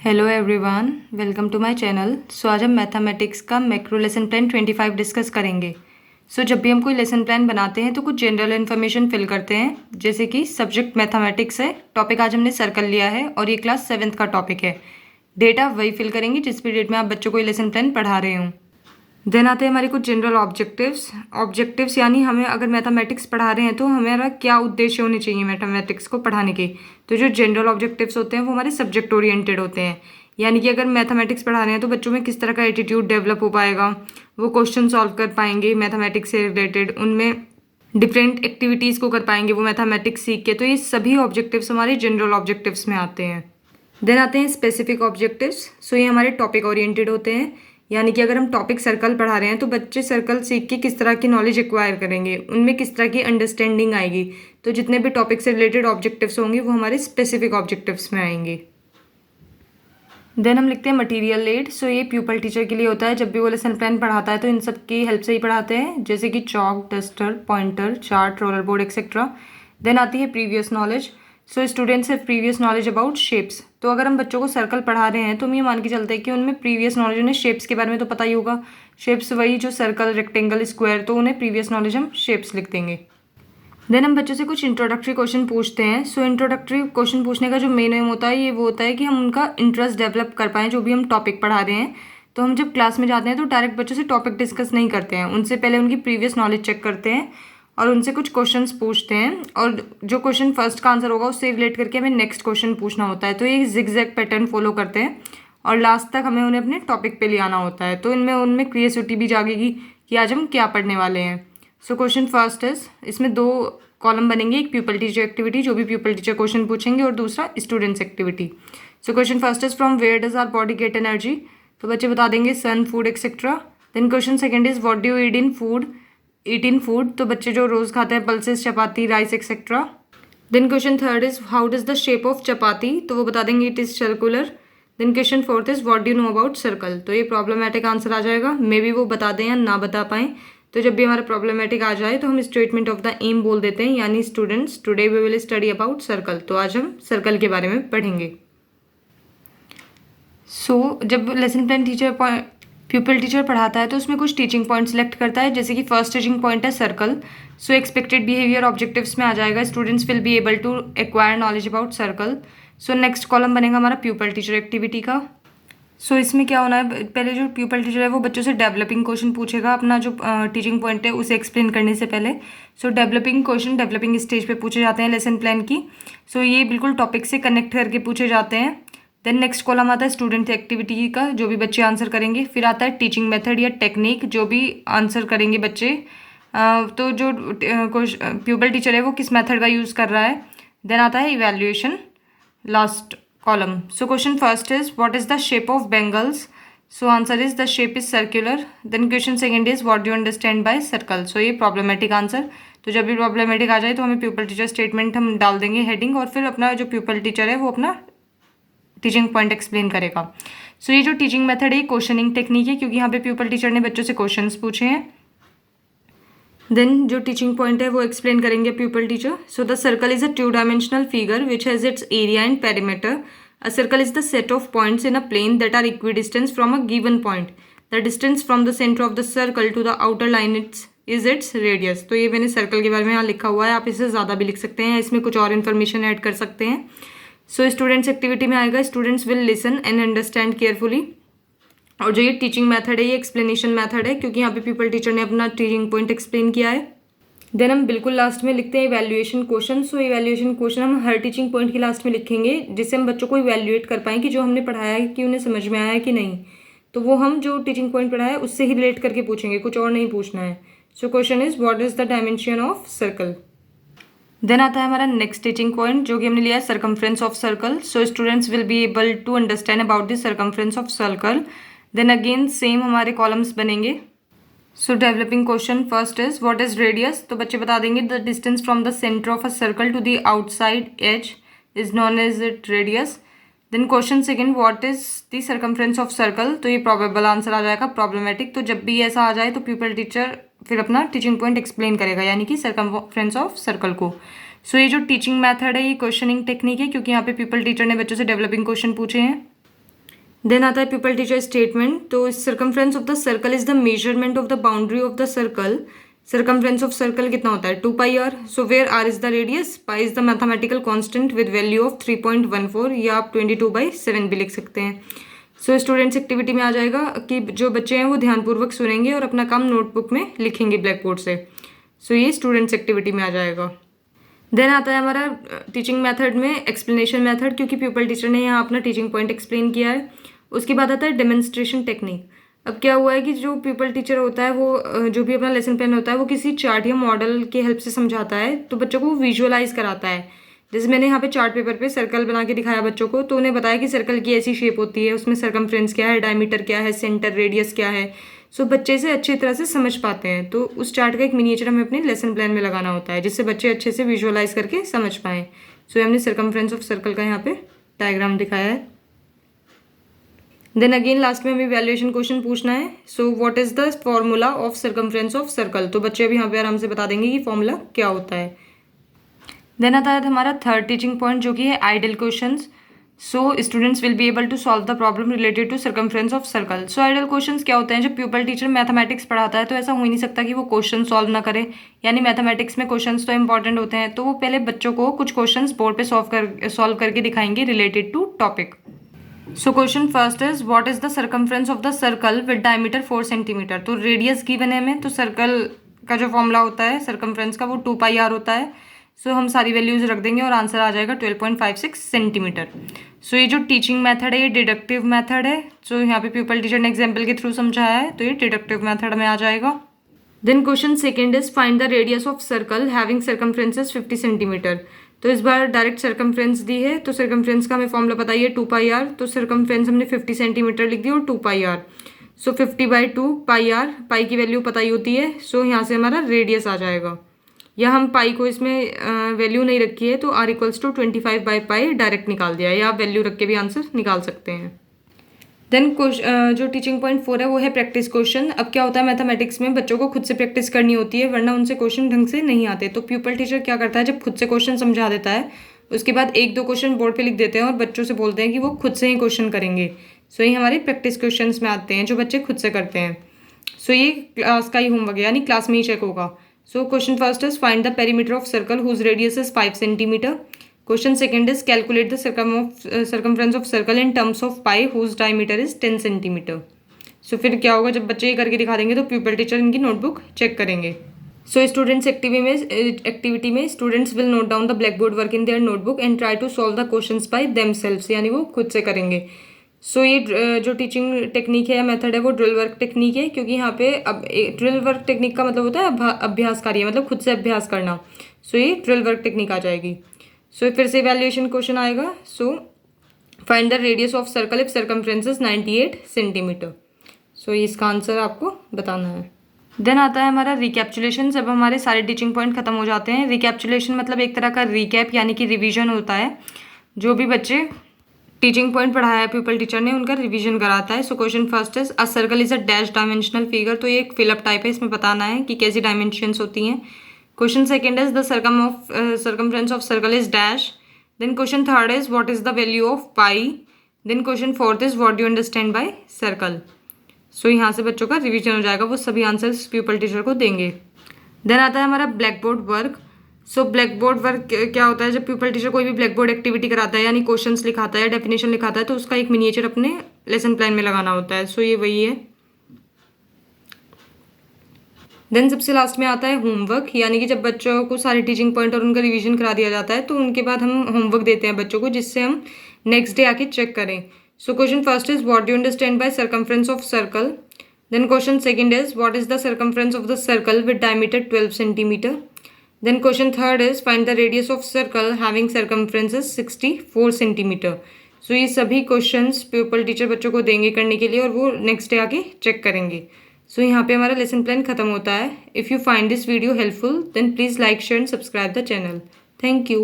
Hello everyone, welcome to my channel. आज हम mathematics का मैक्रो लेसन प्लान 25 डिस्कस करेंगे। जब भी हम कोई लेसन प्लान बनाते हैं तो कुछ जनरल इन्फॉर्मेशन फिल करते हैं, जैसे कि सब्जेक्ट मैथमेटिक्स है, टॉपिक आज हमने सर्कल लिया है और ये क्लास 7th का टॉपिक है। डेट आप वही फिल करेंगे जिस भी डेट में आप बच्चों को ये लेसन प्लान पढ़ा रहे हों। देन आते हैं हमारे कुछ जनरल ऑब्जेक्टिव्स यानी हमें अगर मैथमेटिक्स पढ़ा रहे हैं तो हमारा क्या उद्देश्य होने चाहिए मैथमेटिक्स को पढ़ाने के। तो जो जनरल ऑब्जेक्टिव्स होते हैं वो हमारे सब्जेक्ट ओरिएंटेड होते हैं, यानी कि अगर मैथमेटिक्स पढ़ा रहे हैं तो बच्चों में किस तरह का एटीट्यूड डेवलप हो पाएगा, वो क्वेश्चन सॉल्व कर पाएंगे मैथमेटिक्स से रिलेटेड, उनमें डिफरेंट एक्टिविटीज़ को कर पाएंगे वो मैथमेटिक्स सीख के। तो ये सभी ऑब्जेक्टिव्स हमारे जनरल ऑब्जेक्टिव्स में आते हैं। देन आते हैं स्पेसिफिक ऑब्जेक्टिव्स। ये हमारे टॉपिक ओरिएंटेड होते हैं, यानी कि अगर हम टॉपिक सर्कल पढ़ा रहे हैं तो बच्चे सर्कल सीख के किस तरह की नॉलेज एक्वायर करेंगे, उनमें किस तरह की अंडरस्टैंडिंग आएगी। तो जितने भी टॉपिक से रिलेटेड ऑब्जेक्टिव्स होंगे वो हमारे स्पेसिफिक ऑब्जेक्टिव्स में आएंगे। देन हम लिखते हैं मटेरियल एड। ये प्यूपल टीचर के लिए होता है। जब भी वो लेसन प्लान पढ़ाता है तो इन सब की हेल्प से ही पढ़ाते हैं, जैसे कि chalk, duster, pointer, chart, roller board etcetera. Then आती है previous knowledge. Students have previous knowledge about shapes. तो अगर हम बच्चों को सर्कल पढ़ा रहे हैं तो हम ये मान के चलते हैं कि उनमें प्रीवियस नॉलेज, उन्हें शेप्स के बारे में तो पता ही होगा। शेप्स वही जो सर्कल, रेक्टेंगल, स्क्वायर, तो उन्हें प्रीवियस नॉलेज हम शेप्स लिख देंगे। देन हम बच्चों से कुछ इंट्रोडक्टरी क्वेश्चन पूछते हैं। इंट्रोडक्टरी क्वेश्चन पूछने का जो मेन एम होता है ये वो होता है कि हम उनका इंटरेस्ट डेवलप कर पाएँ जो भी हम टॉपिक पढ़ा रहे हैं। तो हम जब क्लास में जाते हैं तो डायरेक्ट बच्चों से टॉपिक डिस्कस नहीं करते हैं, उनसे पहले उनकी प्रीवियस नॉलेज चेक करते हैं और उनसे कुछ क्वेश्चंस पूछते हैं, और जो क्वेश्चन फर्स्ट का आंसर होगा उससे रिलेट करके हमें नेक्स्ट क्वेश्चन पूछना होता है। तो ये जिगजैग पैटर्न फॉलो करते हैं और लास्ट तक हमें उन्हें अपने टॉपिक पे ले आना होता है। तो इनमें उनमें क्रिएटिविटी भी जागेगी कि आज हम क्या पढ़ने वाले हैं। क्वेश्चन फर्स्ट इज, इसमें 2 कॉलम बनेंगे, एक प्यूपल टीचर एक्टिविटी जो भी प्यूपल टीचर क्वेश्चन पूछेंगे और दूसरा students activity. Question first is from where does our body get energy. तो बच्चे बता देंगे sun, food etcetera. Then question second is what do you eat in food. तो बच्चे जो रोज़ खाते हैं pulses, chapati, rice etcetera. Then question third is how does the shape of chapati. तो वो बता देंगे it is circular. Then question fourth is what do you know about circle. तो ये प्रॉब्लमेटिक आंसर आ जाएगा, मे बी वो बता दें या ना बता पाएँ। तो जब भी हमारा प्रॉब्लमेटिक आ जाए तो हम स्टेटमेंट ऑफ द एम बोल देते हैं, यानी students today we will study about circle. तो आज हम सर्कल के बारे में पढ़ेंगे। जब लेसन प्लान प्यूपल टीचर पढ़ाता है तो उसमें कुछ टीचिंग पॉइंट सेलेक्ट करता है, जैसे कि फर्स्ट टीचिंग पॉइंट है सर्कल। एक्सपेक्टेड बिहेवियर ऑब्जेक्टिव्स में आ जाएगा, students will be able to acquire knowledge about circle. Next column बनेगा हमारा प्यूपल टीचर एक्टिविटी का। इसमें क्या होना है, पहले जो प्यूपल टीचर है वो बच्चों से डेवलपिंग क्वेश्चन पूछेगा, अपना जो टीचिंग पॉइंट है उसे एक्सप्लेन करने से पहले। डेवलपिंग क्वेश्चन डेवलपिंग स्टेज पे पूछे जाते हैं लेसन प्लान की। ये बिल्कुल टॉपिक से कनेक्ट करके पूछे जाते हैं। देन नेक्स्ट कॉलम आता है स्टूडेंट एक्टिविटी का, जो भी बच्चे आंसर करेंगे। फिर आता है टीचिंग मेथड या टेक्निक, जो भी आंसर करेंगे बच्चे। तो जो प्यूपल टीचर है वो किस मेथड का यूज़ कर रहा है। देन आता है evaluation, last column. Question first is what is the shape of bangles. Answer is the shape is circular. Then question second is what do you understand by circle. ये problematic answer. तो जब भी problematic आ जाए तो हमें pupal teacher statement हम डाल देंगे हेडिंग, और फिर अपना जो प्यूपल टीचर है वो अपना टीचिंग पॉइंट एक्सप्लेन करेगा। ये जो टीचिंग मेथड है क्वेश्चनिंग टेक्निक है, क्योंकि यहाँ पे प्यूपल टीचर ने बच्चों से क्वेश्चंस पूछे हैं। देन जो टीचिंग पॉइंट है वो एक्सप्लेन करेंगे pupil teacher. The circle is a 2-dimensional figure which has its area and perimeter. A circle is the set of points in a plane that are equidistant from a given point. The distance from the center of the circle to the outer line is its radius. तो ये मैंने circle के बारे में यहाँ लिखा हुआ है, आप इसे ज़्यादा भी लिख सकते हैं, इसमें कुछ और इन्फॉर्मेशन ऐड कर सकते हैं। स्टूडेंट्स एक्टिविटी में आएगा students will listen and understand carefully. और जो ये टीचिंग मैथड है ये एक्सप्लेनेशन मैथड है, क्योंकि यहाँ पे पीपल टीचर ने अपना टीचिंग पॉइंट एक्सप्लेन किया है। देन हम बिल्कुल लास्ट में लिखते हैं इवैल्यूएशन क्वेश्चन। इवैल्यूएशन क्वेश्चन हम हर टीचिंग पॉइंट के लास्ट में लिखेंगे, जिससे हम बच्चों को इवैल्यूएट कर पाएँ कि जो हमने पढ़ाया है कि उन्हें समझ में आया है कि नहीं। तो वो हम जो टीचिंग पॉइंट पढ़ाया है उससे ही रिलेट करके पूछेंगे, कुछ और नहीं पूछना है। Question is what is the dimension of circle. Then आता है हमारा नेक्स्ट टीचिंग पॉइंट, जो कि हमने लिया है circumference of circle. Students will be able to understand about the circumference of circle. Then again same हमारे कॉलम्स बनेंगे। Developing question first is what is radius. तो बच्चे बता देंगे the distance from the centre of a circle to the outside edge is known as it radius. Then question second what is the circumference of circle. तो ये probable answer आ जाएगा, problematic. तो जब भी ऐसा आ जाए तो पीपल टीचर फिर अपना टीचिंग पॉइंट एक्सप्लेन करेगा, यानी कि सर्कमफ्रेंस ऑफ सर्कल को। ये जो टीचिंग मैथड है ये क्वेश्चनिंग टेक्निक है, क्योंकि यहाँ पे पीपल टीचर ने बच्चों से डेवलपिंग क्वेश्चन पूछे हैं। देन आता है पीपल टीचर स्टेटमेंट। तो circumference of the circle is the measurement of the boundary of the circle. Circumference of circle कितना होता है 2πr। So where r is the radius, pi is the mathematical constant with value of 3.14, या आप 22/7 भी लिख सकते हैं। सो students activity में आ जाएगा कि जो बच्चे हैं वो ध्यानपूर्वक सुनेंगे और अपना काम नोटबुक में लिखेंगे ब्लैक बोर्ड से। सो ये स्टूडेंट्स एक्टिविटी में आ जाएगा। देन आता है हमारा टीचिंग मेथड में एक्सप्लेनेशन मेथड, क्योंकि पीपल टीचर ने यहाँ अपना टीचिंग पॉइंट एक्सप्लेन किया है। उसके बाद आता है डेमोन्स्ट्रेशन टेक्निक। अब क्या हुआ है कि जो पीपल टीचर होता है वो जो भी अपना लेसन प्लान होता है वो किसी चार्ट या मॉडल के हेल्प से समझाता है, तो बच्चों को विजुअलाइज कराता है। जैसे मैंने यहाँ पे चार्ट पेपर पे सर्कल बना के दिखाया बच्चों को, तो उन्हें बताया कि सर्कल की ऐसी शेप होती है, उसमें सर्कमफ्रेंस क्या है, डायमीटर क्या है, सेंटर रेडियस क्या है। सो बच्चे से अच्छी तरह से समझ पाते हैं। तो उस चार्ट का एक मिनिएचर हमें अपने लेसन प्लान में लगाना होता है, जिससे बच्चे अच्छे से विजुअलाइज करके समझ पाएँ। सो हमने सर्कमफ्रेंस ऑफ सर्कल का यहाँ पे डायग्राम दिखाया है। देन अगेन लास्ट में हमें वैल्यूएशन क्वेश्चन पूछना है। So what is the formula of circumference of circle. तो बच्चे अभी यहाँ पे आराम से बता देंगे कि फॉर्मूला क्या होता है। देन आता है हमारा थर्ड टीचिंग पॉइंट, जो कि है ideal questions. So students will be able to solve the problem related to circumference of circle. So ideal questions क्या होते हैं, जब प्यूपल टीचर मैथमेटिक्स पढ़ाता है तो ऐसा हो ही नहीं सकता कि वो क्वेश्चन सॉल्व ना करे, यानी मैथमेटिक्स में क्वेश्चंस तो इंपॉर्टेंट होते हैं। तो वो पहले बच्चों को कुछ क्वेश्चंस बोर्ड पे सॉल्व करके दिखाएंगे related to topic. So question first is what is the circumference of the circle with diameter 4 centimetre. तो रेडियस गिवन है हमें, तो सर्कल का जो फॉर्मूला होता है सर्कमफ्रेंस का वो 2πr होता है। सो हम सारी वैल्यूज रख देंगे और आंसर आ जाएगा 12.56 सेंटीमीटर। सो ये जो टीचिंग मेथड है ये डिडक्टिव मेथड है। सो यहाँ पे पीपल टीचर ने एग्जाम्पल के थ्रू समझाया है, तो ये डिडक्टिव मेथड में आ जाएगा। Then question second is find the radius of circle having circumferences 50 centimetre. तो इस बार डायरेक्ट सर्कमफ्रेंस दी है, तो सर्कमफ्रेंस का हमें फॉर्मूला पता ही है 2πr। तो सर्कमफ्रेंस हमने 50 सेंटीमीटर लिख दी और 2πr। सो 50/2 πr, पाई की वैल्यू पता ही होती है। सो यहाँ से हमारा रेडियस आ जाएगा, या हम पाई को इसमें वैल्यू नहीं रखी है तो r = 25/π डायरेक्ट निकाल दिया है, या आप वैल्यू रख के भी आंसर निकाल सकते हैं। देन जो टीचिंग पॉइंट 4 है वो है प्रैक्टिस क्वेश्चन। अब क्या होता है मैथमेटिक्स में बच्चों को खुद से प्रैक्टिस करनी होती है, वरना उनसे क्वेश्चन ढंग से नहीं आते। तो प्यूपल टीचर क्या करता है, जब खुद से क्वेश्चन समझा देता है उसके बाद 1-2 क्वेश्चन बोर्ड पे लिख देते हैं और बच्चों से बोलते हैं कि वो खुद से ही क्वेश्चन करेंगे। सो ये हमारे प्रैक्टिस क्वेश्चन में आते हैं जो बच्चे खुद से करते हैं। सो ये क्लास का ही होमवर्क है, यानी क्लास में ही चेक होगा। So question first is find the perimeter of circle whose radius is 5 centimetre. Question second is calculate the circumference of circle in terms of pi whose diameter is 10 centimetre. So फिर क्या होगा, जब बच्चे ये करके दिखा देंगे तो प्यूपल टीचर इनकी नोटबुक चेक करेंगे। सो स्टूडेंट्स एक्टिविटी में students will note down the black board work in their notebook and try to solve the questions by themselves, यानी वो खुद से करेंगे। सो ये जो टीचिंग टेक्निक है या मेथड है वो ड्रिल वर्क टेक्निक है, क्योंकि यहाँ पे अब ड्रिल वर्क टेक्निक का मतलब होता है अभ्यास कार्य, मतलब खुद से अभ्यास करना। सो ये ड्रिल वर्क टेक्निक आ जाएगी। सो फिर से इवैल्यूएशन क्वेश्चन आएगा। So find the radius of circle if circumference is 98 centimetre. So इसका आंसर आपको बताना है। देन आता है हमारा रिकैप्चुलेशन। जब हमारे सारे टीचिंग पॉइंट खत्म हो जाते हैं, रिकैप्चुलेशन मतलब एक तरह का रिकैप यानी कि रिवीजन होता है। जो भी बच्चे टीचिंग पॉइंट पढ़ाया है पीपल टीचर ने उनका रिवीजन कराता है। सो question first is a circle is a dash dimensional figure. तो ये एक फिलअप टाइप है, इसमें बताना है कि कैसी डायमेंशंस होती हैं। Question second is the circumference of circle is dash. Then question third is what is the value of pi. Then question fourth is what do you understand by circle. So यहाँ से बच्चों का revision हो जाएगा, वो सभी answers people teacher को देंगे। देन आता है हमारा black board work. So black board work क्या होता है, जब पीपल टीचर कोई भी ब्लैक बोर्ड एक्टिविटी कराता है यानी क्वेश्चंस लिखाता है, डेफिनेशन लिखाता है, तो उसका एक मिनिएचर अपने लेसन प्लान में लगाना होता है। सो ये वही है। देन सबसे लास्ट में आता है होमवर्क, यानी कि जब बच्चों को सारे टीचिंग पॉइंट और उनका रिवीजन करा दिया जाता है तो उनके बाद हम होमवर्क देते हैं बच्चों को, जिससे हम नेक्स्ट डे आके चेक करें। So question first is what do you understand by circumference of circle. Then question second is what is the circumference of the circle with diameter 12 centimetre. Then question third is find the radius of circle having circumference 64 centimetre. So ये सभी questions people teacher बच्चों को देंगे करने के लिए और वो नेक्स्ट डे आके चेक करेंगे। सो यहाँ पे हमारा लेसन प्लान खत्म होता है। If you find this video helpful then please like share and subscribe the channel. Thank you.